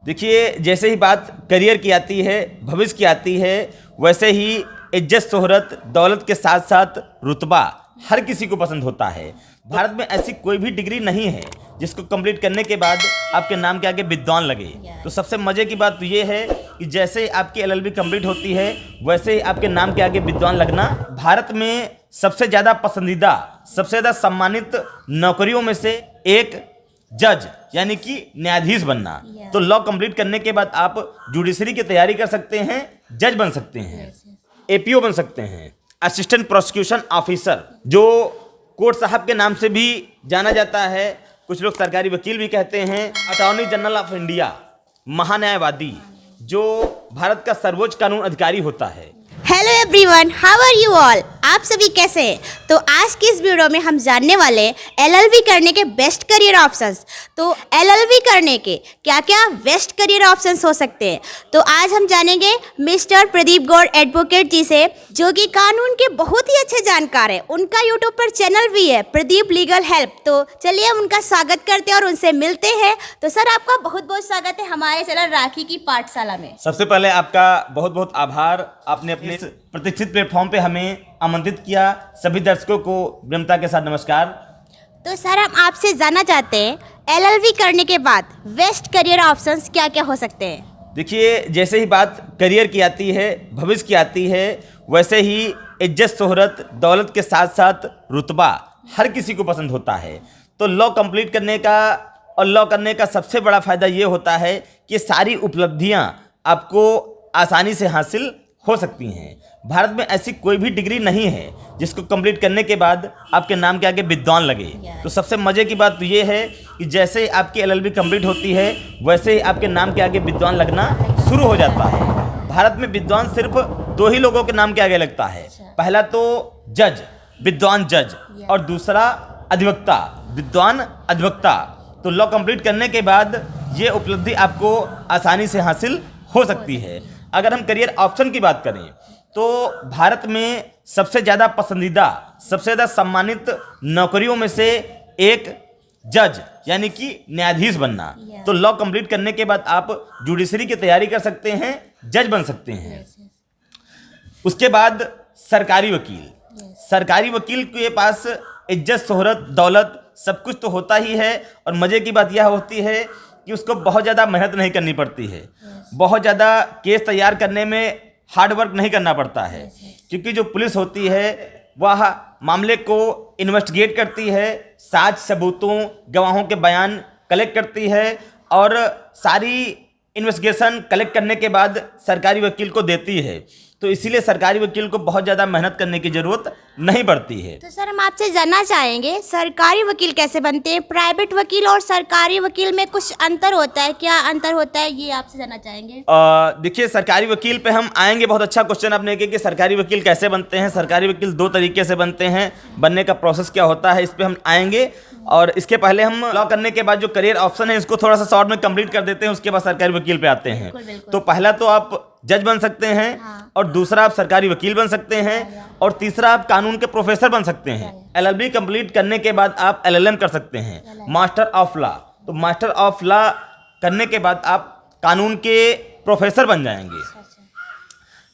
देखिए, जैसे ही बात करियर की आती है, भविष्य की आती है, वैसे ही इज्जत शोहरत दौलत के साथ साथ रुतबा हर किसी को पसंद होता है। भारत में ऐसी कोई भी डिग्री नहीं है जिसको कंप्लीट करने के बाद आपके नाम के आगे विद्वान लगे। तो सबसे मज़े की बात तो ये है कि जैसे ही आपकी LLB कंप्लीट होती है वैसे ही आपके नाम के आगे विद्वान लगना। भारत में सबसे ज़्यादा पसंदीदा, सबसे ज़्यादा सम्मानित नौकरियों में से एक जज यानी कि न्यायाधीश बनना। तो लॉ कंप्लीट करने के बाद आप जुडिशरी की तैयारी कर सकते हैं, जज बन सकते हैं, APO बन सकते हैं, असिस्टेंट प्रोसिक्यूशन ऑफिसर, जो कोर्ट साहब के नाम से भी जाना जाता है। कुछ लोग सरकारी वकील भी कहते हैं। अटॉर्नी जनरल ऑफ इंडिया, महान्यायवादी, जो भारत का सर्वोच्च कानून अधिकारी होता है। Hello everyone, how are you all? आप सभी कैसे हैं? तो आज की इस वीडियो में हम जानने वाले LLB करने के बेस्ट करियर ऑप्शंस। तो LLB करने के क्या क्या बेस्ट करियर ऑप्शंस हो सकते हैं, तो आज हम जानेंगे मिस्टर प्रदीप गौड़ एडवोकेट जी से, जो कि कानून के बहुत ही अच्छे जानकार हैं। उनका यूट्यूब पर चैनल भी है, प्रदीप लीगल हेल्प। तो चलिए हम उनका स्वागत करते हैं और उनसे मिलते हैं। तो सर, आपका बहुत बहुत स्वागत है हमारे चैनल राखी की पाठशाला में। सबसे पहले आपका बहुत बहुत आभार, आपने अपने प्रतिष्ठित प्लेटफॉर्म पे हमें आमंत्रित किया। सभी दर्शकों को विनम्रता के साथ नमस्कार। तो सर, हम आपसे जानना चाहते हैं LLB करने के बाद बेस्ट करियर ऑप्शंस क्या क्या हो सकते हैं? देखिए, जैसे ही बात करियर की आती है, भविष्य की आती है, वैसे ही इज्जत शोहरत दौलत के साथ साथ रुतबा हर किसी को पसंद होता है। तो लॉ कंप्लीट करने का और लॉ करने का सबसे बड़ा फ़ायदा ये होता है कि सारी उपलब्धियां आपको आसानी से हासिल हो सकती हैं। भारत में ऐसी कोई भी डिग्री नहीं है जिसको कंप्लीट करने के बाद आपके नाम के आगे विद्वान लगे। तो सबसे मज़े की बात तो ये है कि जैसे आपकी LLB कंप्लीट होती है वैसे ही आपके नाम के आगे विद्वान लगना शुरू हो जाता है। भारत में विद्वान सिर्फ 2 ही लोगों के नाम के आगे लगता है। पहला तो जज, विद्वान जज, और दूसरा अधिवक्ता, विद्वान अधिवक्ता। तो लॉ कंप्लीट करने के बाद ये उपलब्धि आपको आसानी से हासिल हो सकती है। अगर हम करियर ऑप्शन की बात करें तो भारत में सबसे ज़्यादा पसंदीदा, सबसे ज़्यादा सम्मानित नौकरियों में से एक जज यानी कि न्यायाधीश बनना। तो लॉ कंप्लीट करने के बाद आप जुडिशरी की तैयारी कर सकते हैं, जज बन सकते हैं। उसके बाद सरकारी वकील। सरकारी वकील के पास इज्जत शोहरत दौलत सब कुछ तो होता ही है, और मज़े की बात यह होती है कि उसको बहुत ज़्यादा मेहनत नहीं करनी पड़ती है। बहुत ज़्यादा केस तैयार करने में हार्ड वर्क नहीं करना पड़ता है, क्योंकि जो पुलिस होती है वह मामले को इन्वेस्टिगेट करती है, साक्ष्य सबूतों गवाहों के बयान कलेक्ट करती है, और सारी इन्वेस्टिगेशन कलेक्ट करने के बाद सरकारी वकील को देती है। तो इसीलिए सरकारी वकील को बहुत ज़्यादा मेहनत करने की ज़रूरत नहीं पड़ती है। तो सर, हम आपसे जानना चाहेंगे सरकारी वकील कैसे बनते हैं? प्राइवेट वकील और सरकारी वकील में कुछ अंतर होता है, क्या अंतर होता है, ये आपसे जानना चाहेंगे। देखिए, सरकारी वकील पे हम आएंगे। बहुत अच्छा क्वेश्चन आपने किया कि सरकारी वकील कैसे बनते हैं। सरकारी वकील 2 तरीके से बनते हैं, बनने का प्रोसेस क्या होता है इस पर हम आएंगे। और इसके पहले हम लॉ करने के बाद जो करियर ऑप्शन है इसको थोड़ा सा शॉर्ट में कंप्लीट कर देते हैं, उसके बाद सरकारी वकील पे आते हैं। तो पहला तो आप जज बन सकते हैं, और दूसरा आप सरकारी वकील बन सकते हैं, और तीसरा आप कानून के प्रोफेसर बन सकते हैं। LLB कंप्लीट करने के बाद आप LLM कर सकते हैं, मास्टर ऑफ लॉ। तो मास्टर ऑफ लॉ करने के बाद आप कानून के प्रोफेसर बन जाएंगे।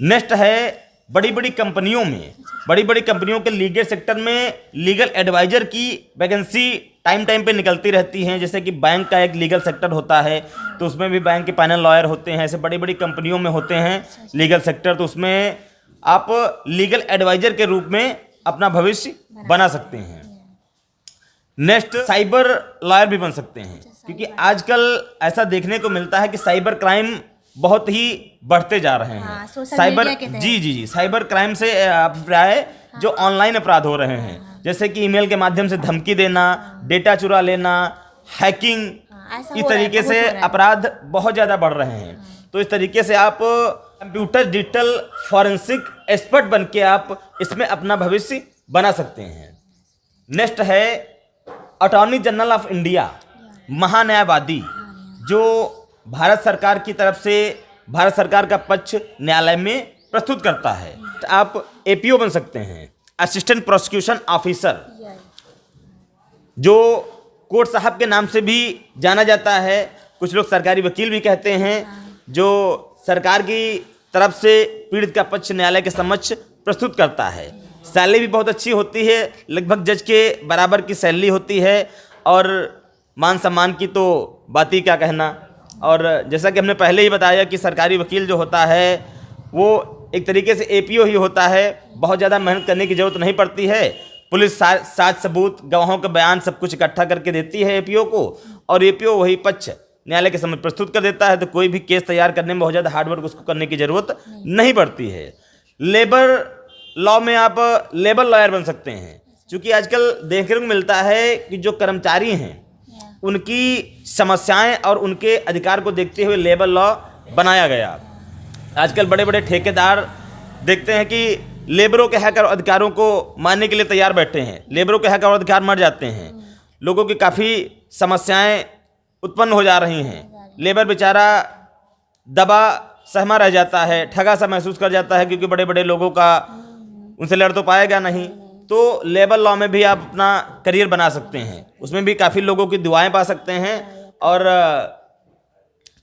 नेक्स्ट है बड़ी बड़ी कंपनियों में, बड़ी बड़ी कंपनियों के लीगल सेक्टर में लीगल एडवाइजर की वैकेंसी टाइम पे निकलती रहती हैं। जैसे कि बैंक का एक लीगल सेक्टर होता है, तो उसमें भी बैंक के पैनल लॉयर होते हैं। ऐसे बड़ी बड़ी कंपनियों में होते हैं लीगल सेक्टर, तो उसमें आप लीगल एडवाइजर के रूप में अपना भविष्य बना सकते हैं। नेक्स्ट, साइबर लॉयर भी बन सकते हैं, क्योंकि आजकल ऐसा देखने को मिलता है कि साइबर क्राइम बहुत ही बढ़ते जा रहे हैं। साइबर जी साइबर क्राइम से प्राय जो ऑनलाइन अपराध हो रहे हैं, जैसे कि ईमेल के माध्यम से धमकी देना, डेटा चुरा लेना, हैकिंग, इस तरीके से अपराध बहुत ज़्यादा बढ़ रहे हैं। तो इस तरीके से आप कंप्यूटर डिजिटल फॉरेंसिक एक्सपर्ट बन के आप इसमें अपना भविष्य बना सकते हैं। नेक्स्ट है अटॉर्नी जनरल ऑफ इंडिया, महान्यायवादी, जो भारत सरकार की तरफ से भारत सरकार का पक्ष न्यायालय में प्रस्तुत करता है। आप APO बन सकते हैं, असिस्टेंट प्रोसिक्यूशन ऑफिसर, जो कोर्ट साहब के नाम से भी जाना जाता है। कुछ लोग सरकारी वकील भी कहते हैं, जो सरकार की तरफ से पीड़ित का पक्ष न्यायालय के समक्ष प्रस्तुत करता है। सैलरी भी बहुत अच्छी होती है, लगभग जज के बराबर की सैलरी होती है, और मान सम्मान की तो बात ही क्या कहना। और जैसा कि हमने पहले ही बताया कि सरकारी वकील जो होता है वो एक तरीके से एपीओ ही होता है, बहुत ज़्यादा मेहनत करने की ज़रूरत नहीं पड़ती है। पुलिस साक्ष्य सबूत, गवाहों का बयान सब कुछ इकट्ठा करके देती है एपीओ को, और एपीओ वही पक्ष न्यायालय के समक्ष प्रस्तुत कर देता है। तो कोई भी केस तैयार करने में बहुत ज़्यादा हार्डवर्क उसको करने की ज़रूरत नहीं पड़ती है। लेबर लॉ में आप लेबर लॉयर बन सकते हैं, क्योंकि आजकल देखने को मिलता है कि जो कर्मचारी हैं उनकी समस्याएं और उनके अधिकार को देखते हुए लेबर लॉ बनाया गया। आजकल बड़े बड़े ठेकेदार देखते हैं कि लेबरों के हक और अधिकारों को मानने के लिए तैयार बैठे हैं, लेबरों के हक और अधिकार मर जाते हैं, लोगों की काफ़ी समस्याएं उत्पन्न हो जा रही हैं। लेबर बेचारा दबा सहमा रह जाता है, ठगा सा महसूस कर जाता है, क्योंकि बड़े बड़े लोगों का उनसे लड़ तो पाएगा नहीं। तो लेबर लॉ में भी आप अपना करियर बना सकते हैं, उसमें भी काफ़ी लोगों की दुआएं पा सकते हैं, और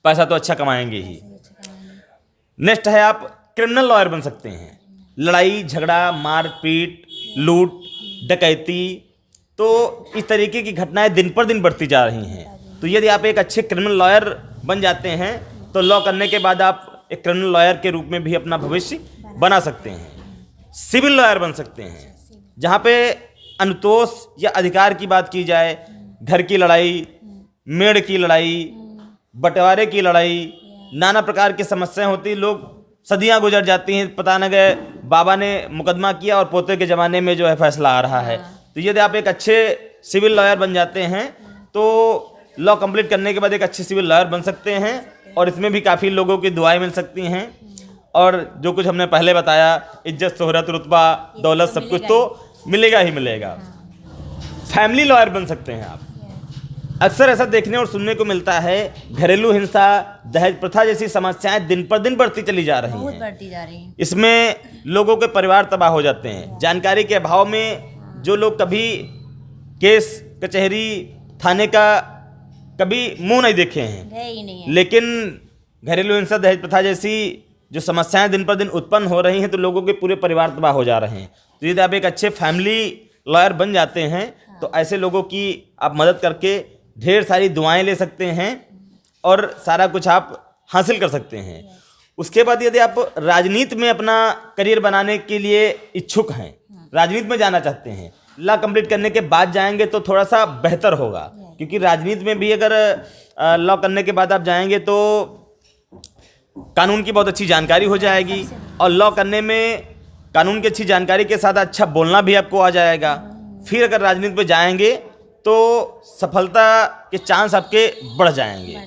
पैसा तो अच्छा कमाएंगे ही। नेक्स्ट है आप क्रिमिनल लॉयर बन सकते हैं। लड़ाई झगड़ा, मारपीट, लूट, डकैती, तो इस तरीके की घटनाएं दिन पर दिन बढ़ती जा रही हैं। तो यदि आप एक अच्छे क्रिमिनल लॉयर बन जाते हैं तो लॉ करने के बाद आप एक क्रिमिनल लॉयर के रूप में भी अपना भविष्य बना सकते हैं। सिविल लॉयर बन सकते हैं, जहाँ पे अनुतोष या अधिकार की बात की जाए, घर की लड़ाई, मेड़ की लड़ाई, बंटवारे की लड़ाई, नाना प्रकार की समस्याएं होती, लोग सदियां गुजर जाती हैं, पता न गए बाबा ने मुकदमा किया और पोते के ज़माने में जो है फैसला आ रहा है। तो यदि आप एक अच्छे सिविल लॉयर बन जाते हैं तो लॉ कंप्लीट करने के बाद एक अच्छे सिविल लॉयर बन सकते हैं, और इसमें भी काफ़ी लोगों की दुआएं मिल सकती हैं। और जो कुछ हमने पहले बताया, इज्जत, शोहरत, रुतबा, दौलत, सब कुछ तो मिलेगा ही मिलेगा। फैमिली लॉयर बन सकते हैं आप। अक्सर ऐसा देखने और सुनने को मिलता है, घरेलू हिंसा, दहेज प्रथा जैसी समस्याएं दिन पर दिन बढ़ती चली जा रही हैं। इसमें लोगों के परिवार तबाह हो जाते हैं। जानकारी के अभाव में जो लोग कभी केस कचहरी थाने का कभी मुंह नहीं देखे हैं, लेकिन घरेलू हिंसा, दहेज प्रथा जैसी जो समस्याएं दिन पर दिन उत्पन्न हो रही हैं, तो लोगों के पूरे परिवार तबाह हो जा रहे हैं। तो यदि आप एक अच्छे फैमिली लॉयर बन जाते हैं तो ऐसे लोगों की आप मदद करके ढेर सारी दुआएं ले सकते हैं और सारा कुछ आप हासिल कर सकते हैं। उसके बाद यदि आप राजनीति में अपना करियर बनाने के लिए इच्छुक हैं, राजनीति में जाना चाहते हैं, लॉ कंप्लीट करने के बाद जाएंगे तो थोड़ा सा बेहतर होगा, क्योंकि राजनीति में भी अगर लॉ करने के बाद आप जाएंगे तो कानून की बहुत अच्छी जानकारी हो जाएगी, और लॉ करने में कानून की अच्छी जानकारी के साथ अच्छा बोलना भी आपको आ जाएगा। फिर अगर राजनीति में जाएंगे तो सफलता के चांस आपके बढ़ जाएंगे।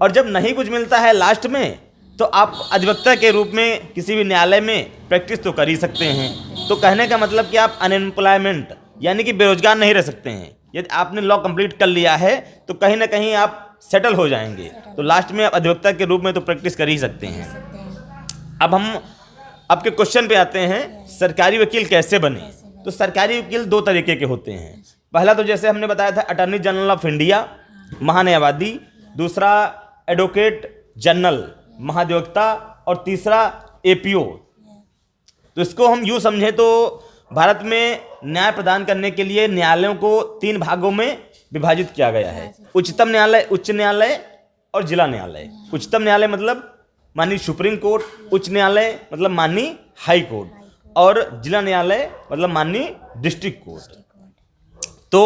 और जब नहीं कुछ मिलता है लास्ट में, तो आप अधिवक्ता के रूप में किसी भी न्यायालय में प्रैक्टिस तो कर ही सकते हैं। तो कहने का मतलब कि आप अनएम्प्लॉयमेंट यानी कि बेरोजगार नहीं रह सकते हैं। यदि आपने लॉ कंप्लीट कर लिया है तो कहीं ना कहीं आप सेटल हो जाएंगे। तो लास्ट में आप अधिवक्ता के रूप में तो प्रैक्टिस कर ही सकते हैं। अब हम आपके क्वेश्चन पे आते हैं, सरकारी वकील कैसे बने। तो सरकारी वकील दो तरीके के होते हैं। पहला तो जैसे हमने बताया था अटॉर्नी जनरल ऑफ इंडिया, महान्यायवादी, दूसरा एडवोकेट जनरल, महाधिवक्ता, और तीसरा एपीओ। तो इसको हम यूँ समझें तो भारत में न्याय प्रदान करने के लिए न्यायालयों को 3 भागों में विभाजित किया गया है। उच्चतम न्यायालय, उच्च न्यायालय और जिला न्यायालय। उच्चतम न्यायालय मतलब माननीय सुप्रीम कोर्ट, उच्च न्यायालय मतलब माननीय हाई कोर्ट, और जिला न्यायालय मतलब माननीय डिस्ट्रिक्ट कोर्ट। तो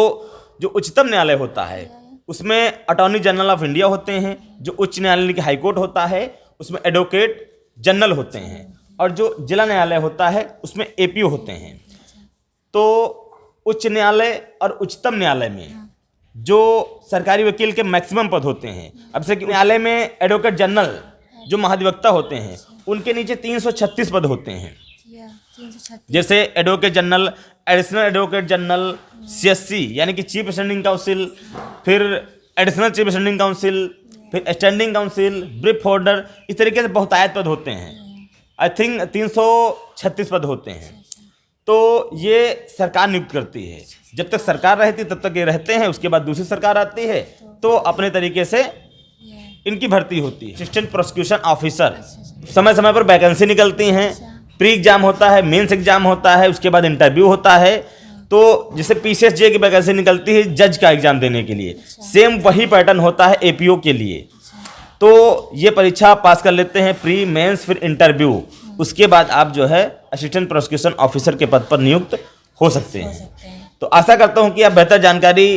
जो उच्चतम न्यायालय होता है उसमें अटॉर्नी जनरल ऑफ इंडिया होते हैं, जो उच्च न्यायालय की हाई कोर्ट होता है उसमें एडवोकेट जनरल होते हैं, और जो जिला न्यायालय होता है उसमें एपीओ होते हैं। तो उच्च न्यायालय और उच्चतम न्यायालय में जो सरकारी वकील के मैक्सिमम पद होते हैं, अब से न्यायालय में एडवोकेट जनरल जो महाधिवक्ता होते हैं उनके नीचे 336 पद होते हैं। जैसे advocate general, additional advocate general, CSC यानी कि चीफ स्टैंडिंग काउंसिल, फिर एडिशनल चीफ स्टैंडिंग काउंसिल, फिर स्टैंडिंग काउंसिल, ब्रीफ होल्डर, इस तरीके से बहुतायत पद होते हैं। आई थिंक 336 पद होते हैं। तो ये सरकार नियुक्त करती है। जब तक सरकार रहती तब तक ये रहते हैं, उसके बाद दूसरी सरकार आती है तो अपने तरीके से इनकी भर्ती होती है। असिस्टेंट प्रोसिक्यूशन ऑफिसर, समय समय पर वैकेंसी निकलती हैं, प्री एग्जाम होता है, मेंस एग्जाम होता है, उसके बाद इंटरव्यू होता है। तो जैसे पीसीएसजे की वैकेंसी निकलती है जज का एग्जाम देने के लिए, सेम वही पैटर्न होता है एपीओ के लिए। तो ये परीक्षा आप पास कर लेते हैं, प्री मेंस फिर इंटरव्यू, उसके बाद आप जो है असिस्टेंट प्रोसिक्यूशन ऑफिसर के पद पर नियुक्त हो सकते हैं। तो आशा करता हूँ कि आप बेहतर जानकारी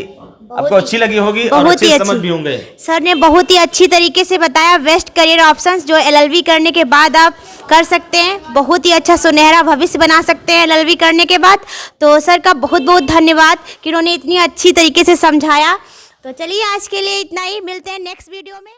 आपको अच्छी लगी होगी और बहुत ही अच्छी समझ भी होंगे। सर ने बहुत ही अच्छी तरीके से बताया बेस्ट करियर ऑप्शंस जो एलएलबी करने के बाद आप कर सकते हैं। बहुत ही अच्छा सुनहरा भविष्य बना सकते हैं एलएलबी करने के बाद। तो सर का बहुत बहुत धन्यवाद कि उन्होंने इतनी अच्छी तरीके से समझाया। तो चलिए आज के लिए इतना ही, मिलते हैं नेक्स्ट वीडियो में।